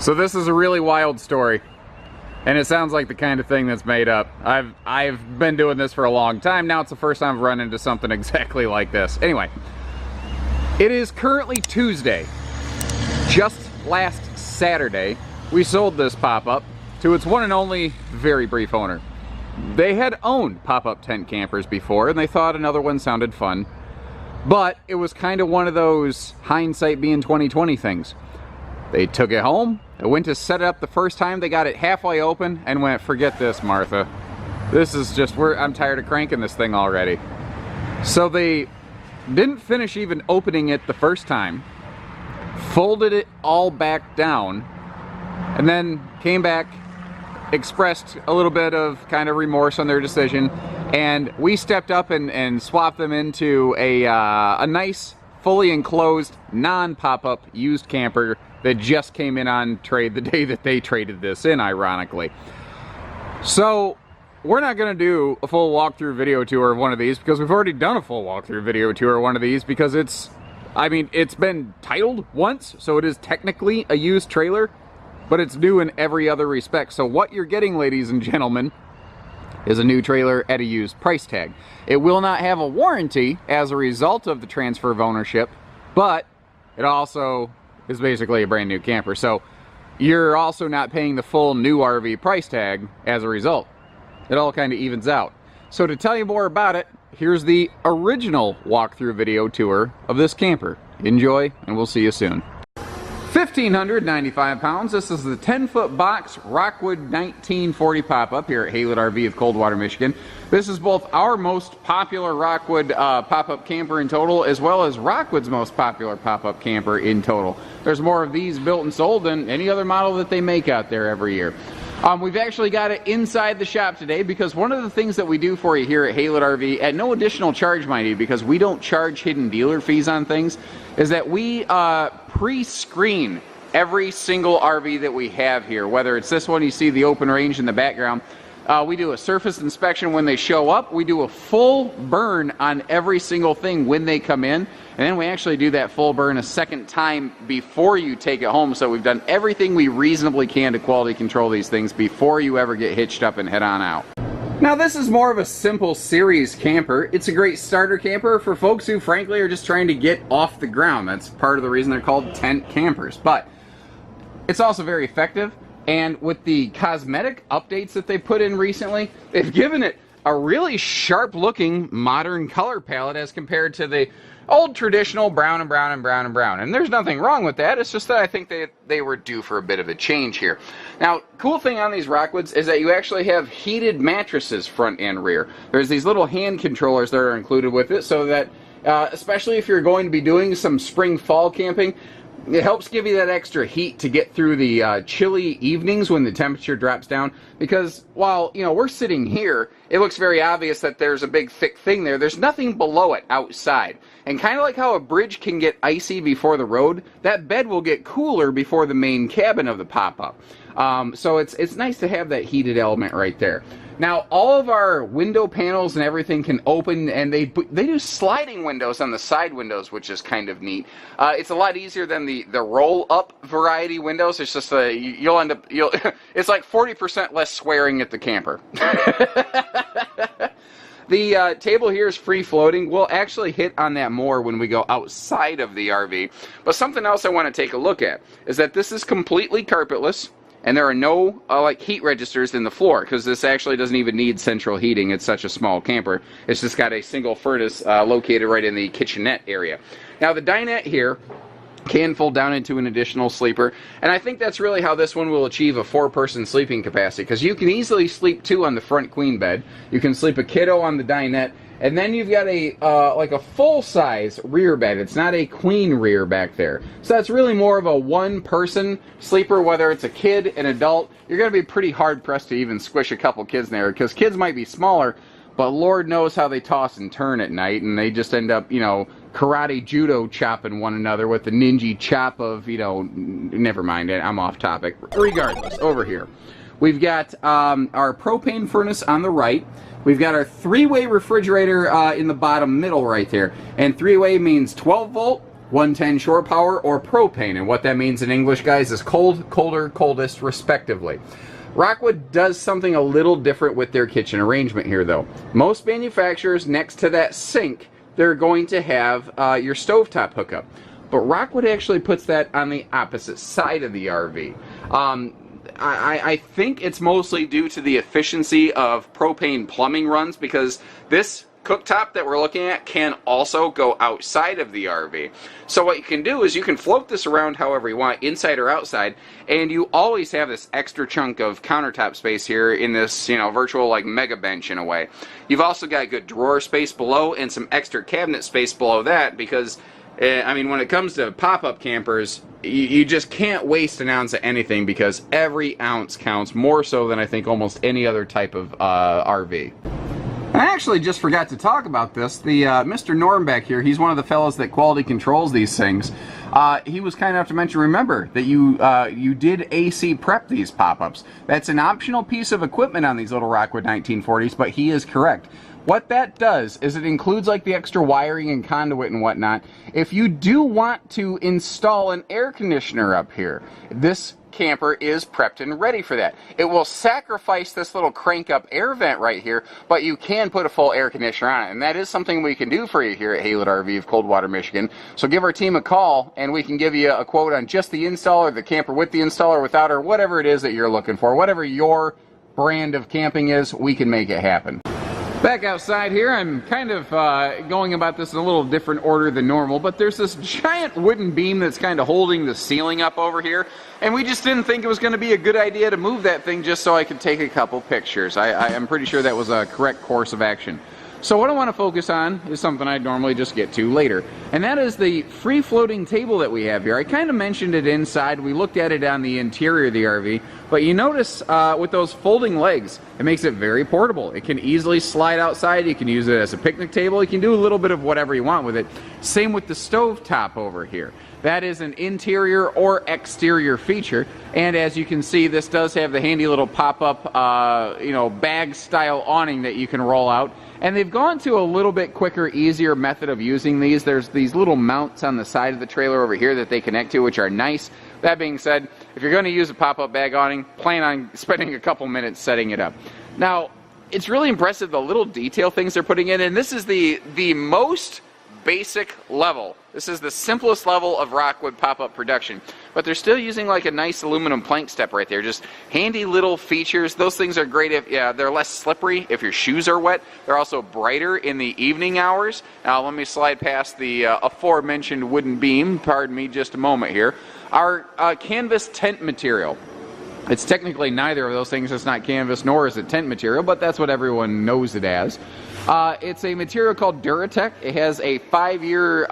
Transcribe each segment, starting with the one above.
So this is a really wild story, and it sounds like the kind of thing that's made up. I've been doing this for a long time now. It's the first time I've run into something exactly like this. Anyway, it is currently Tuesday. Just last Saturday, we sold this pop-up to its one and only very brief owner. They had owned pop-up tent campers before, and they thought another one sounded fun, but it was kind of one of those hindsight being 20/20 things. They took it home, they went to set it up the first time, they got it halfway open and went, forget this, Martha. This is just, I'm tired of cranking this thing already. So they didn't finish even opening it the first time, folded it all back down, and then came back, expressed a little bit of kind of remorse on their decision, and we stepped up and swapped them into a nice, fully enclosed, non-pop-up used camper that just came in on trade the day that they traded this in, ironically. So we're not going to do a full walkthrough video tour of one of these because we've already done a full walkthrough video tour of one of these because it's been titled once, so it is technically a used trailer, but it's new in every other respect. So what you're getting, ladies and gentlemen, is a new trailer at a used price tag. It will not have a warranty as a result of the transfer of ownership, but it also is basically a brand new camper. So you're also not paying the full new RV price tag as a result. It all kind of evens out. So to tell you more about it, here's the original walkthrough video tour of this camper. Enjoy, and we'll see you soon. 1,595 pounds. This is the 10-foot box Rockwood 1940 pop-up here at HAYLETT RV of Coldwater, Michigan. This is both our most popular Rockwood pop-up camper in total, as well as Rockwood's most popular pop-up camper in total. There's more of these built and sold than any other model that they make out there every year. We've actually got it inside the shop today because one of the things that we do for you here at HAYLETT RV, at no additional charge, mind you, because we don't charge hidden dealer fees on things, is that we pre-screen every single RV that we have here. Whether it's this one, you see the open range in the background. We do a surface inspection when they show up. We do a full burn on every single thing when they come in. And then we actually do that full burn a second time before you take it home. So we've done everything we reasonably can to quality control these things before you ever get hitched up and head on out. Now this is more of a simple series camper. It's a great starter camper for folks who frankly are just trying to get off the ground. That's part of the reason they're called tent campers. But it's also very effective. And with the cosmetic updates that they put in recently, they've given it a really sharp looking modern color palette as compared to the old traditional brown and brown and brown and brown. And there's nothing wrong with that. It's just that I think they were due for a bit of a change here. Now, cool thing on these Rockwoods is that you actually have heated mattresses front and rear. There's these little hand controllers that are included with it so that especially if you're going to be doing some spring fall camping, it helps give you that extra heat to get through the chilly evenings when the temperature drops down. Because while, you know, we're sitting here, it looks very obvious that there's a big thick thing there. There's nothing below it outside. And kind of like how a bridge can get icy before the road, that bed will get cooler before the main cabin of the pop-up. So it's nice to have that heated element right there. Now, all of our window panels and everything can open, and they do sliding windows on the side windows, which is kind of neat. It's a lot easier than the roll-up variety windows. It's just it's like 40% less swearing at the camper. The table here is free-floating. We'll actually hit on that more when we go outside of the RV. But something else I want to take a look at is that this is completely carpetless. And there are no like heat registers in the floor because this actually doesn't even need central heating. It's such a small camper. It's just got a single furnace located right in the kitchenette area. Now the dinette here can fold down into an additional sleeper, and I think that's really how this one will achieve a 4-person sleeping capacity, because you can easily sleep 2 on the front queen bed. You can sleep a kiddo on the dinette, and then you've got a like a full-size rear bed. It's not a queen rear back there. So that's really more of a 1-person sleeper, whether it's a kid, an adult. You're going to be pretty hard-pressed to even squish a couple kids in there, because kids might be smaller, but Lord knows how they toss and turn at night, and they just end up, you know, karate judo chopping one another with the ninja chop of, you know, never mind, I'm off topic. Regardless, over here, we've got our propane furnace on the right. We've got our 3-way refrigerator in the bottom middle right there. And 3-way means 12 volt, 110 shore power, or propane. And what that means in English, guys, is cold, colder, coldest, respectively. Rockwood does something a little different with their kitchen arrangement here, though. Most manufacturers, next to that sink, they're going to have your stovetop hookup. But Rockwood actually puts that on the opposite side of the RV. I think it's mostly due to the efficiency of propane plumbing runs, because this cooktop that we're looking at can also go outside of the RV. So what you can do is you can float this around however you want, inside or outside, and you always have this extra chunk of countertop space here in this, you know, virtual like mega bench in a way. You've also got good drawer space below and some extra cabinet space below that, because I mean, when it comes to pop-up campers, you just can't waste an ounce of anything, because every ounce counts, more so than I think almost any other type of RV. I actually just forgot to talk about this. The Mr. Norm back here, he's one of the fellows that quality controls these things. He was kind enough to mention, remember, that you did AC prep these pop-ups. That's an optional piece of equipment on these little Rockwood 1940s, but he is correct. What that does is it includes like the extra wiring and conduit and whatnot. If you do want to install an air conditioner up here, this camper is prepped and ready for that. It will sacrifice this little crank up air vent right here, but you can put a full air conditioner on it, and that is something we can do for you here at HAYLETT RV of Coldwater, Michigan. So give our team a call and we can give you a quote on just the install, or the camper with the install or without, or whatever it is that you're looking for. Whatever your brand of camping is, we can make it happen. Back outside here, I'm kind of going about this in a little different order than normal, but there's this giant wooden beam that's kind of holding the ceiling up over here, and we just didn't think it was going to be a good idea to move that thing just so I could take a couple pictures. I'm pretty sure that was a correct course of action. So what I want to focus on is something I'd normally just get to later, and that is the free-floating table that we have here. I kind of mentioned it inside. We looked at it on the interior of the RV, but you notice with those folding legs, it makes it very portable. It can easily slide outside. You can use it as a picnic table. You can do a little bit of whatever you want with it. Same with the stove top over here. That is an interior or exterior feature, and as you can see, this does have the handy little pop-up bag-style awning that you can roll out. And they've gone to a little bit quicker, easier method of using these. There's these little mounts on the side of the trailer over here that they connect to, which are nice. That being said, if you're going to use a pop-up bag awning, plan on spending a couple minutes setting it up. Now, it's really impressive, the little detail things they're putting in, and this is the most basic level. This is the simplest level of Rockwood pop-up production, but they're still using like a nice aluminum plank step right there. Just handy little features. Those things are great if they're less slippery if your shoes are wet. They're also brighter in the evening hours. Now let me slide past the aforementioned wooden beam. Pardon me just a moment here. Our canvas tent material. It's technically neither of those things. It's not canvas nor is it tent material, but that's what everyone knows it as. It's a material called Duratech. It has a 5-year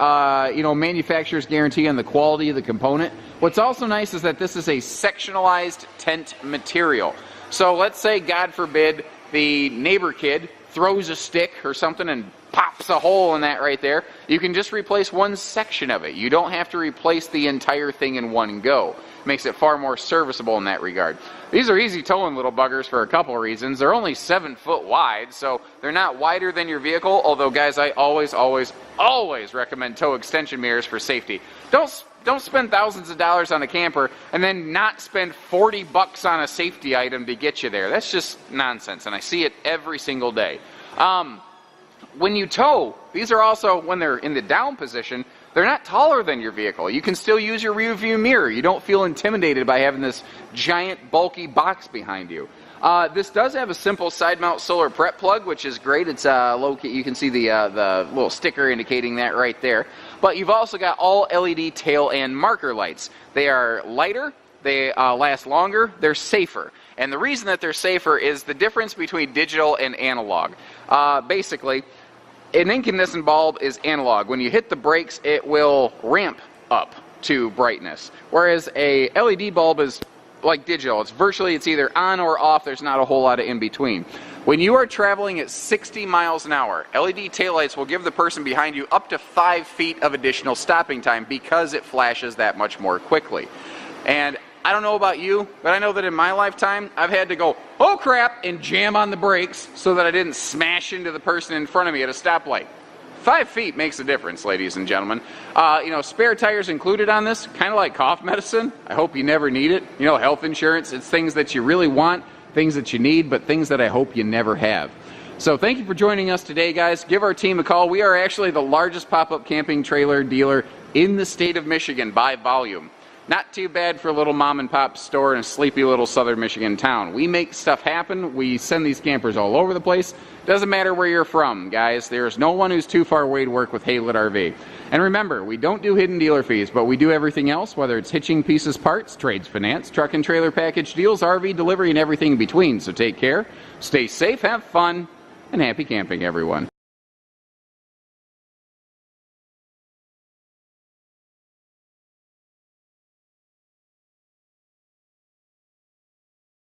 manufacturer's guarantee on the quality of the component. What's also nice is that this is a sectionalized tent material. So let's say, God forbid, the neighbor kid throws a stick or something and pops a hole in that right there. You can just replace one section of it. You don't have to replace the entire thing in one go. Makes it far more serviceable in that regard. These are easy towing little buggers for a couple of reasons. They're only 7 foot wide, so they're not wider than your vehicle, although guys, I always recommend tow extension mirrors for safety. Don't spend thousands of dollars on a camper and then not spend 40 bucks on a safety item to get you there. That's just nonsense, and I see it every single day. When you tow, these are also, when they're in the down position, they're not taller than your vehicle. You can still use your rear view mirror. You don't feel intimidated by having this giant bulky box behind you. This does have a simple side mount solar prep plug, which is great. It's located. You can see the little sticker indicating that right there. But you've also got all LED tail and marker lights. They are lighter, they last longer, they're safer. And the reason that they're safer is the difference between digital and analog. Basically, an incandescent bulb is analog. When you hit the brakes, it will ramp up to brightness. Whereas a LED bulb is like digital. It's either on or off. There's not a whole lot of in between. When you are traveling at 60 miles an hour, LED taillights will give the person behind you up to 5 feet of additional stopping time because it flashes that much more quickly. And I don't know about you, but I know that in my lifetime, I've had to go, oh crap, and jam on the brakes so that I didn't smash into the person in front of me at a stoplight. 5 feet makes a difference, ladies and gentlemen. You know, spare tires included on this, kind of like cough medicine. I hope you never need it. You know, health insurance, it's things that you really want, things that you need, but things that I hope you never have. So thank you for joining us today, guys. Give our team a call. We are actually the largest pop-up camping trailer dealer in the state of Michigan by volume. Not too bad for a little mom and pop store in a sleepy little southern Michigan town. We make stuff happen. We send these campers all over the place. Doesn't matter where you're from, guys. There's no one who's too far away to work with HAYLETT RV. And remember, we don't do hidden dealer fees, but we do everything else, whether it's hitching, pieces, parts, trades, finance, truck and trailer package deals, RV delivery, and everything in between. So take care, stay safe, have fun, and happy camping, everyone.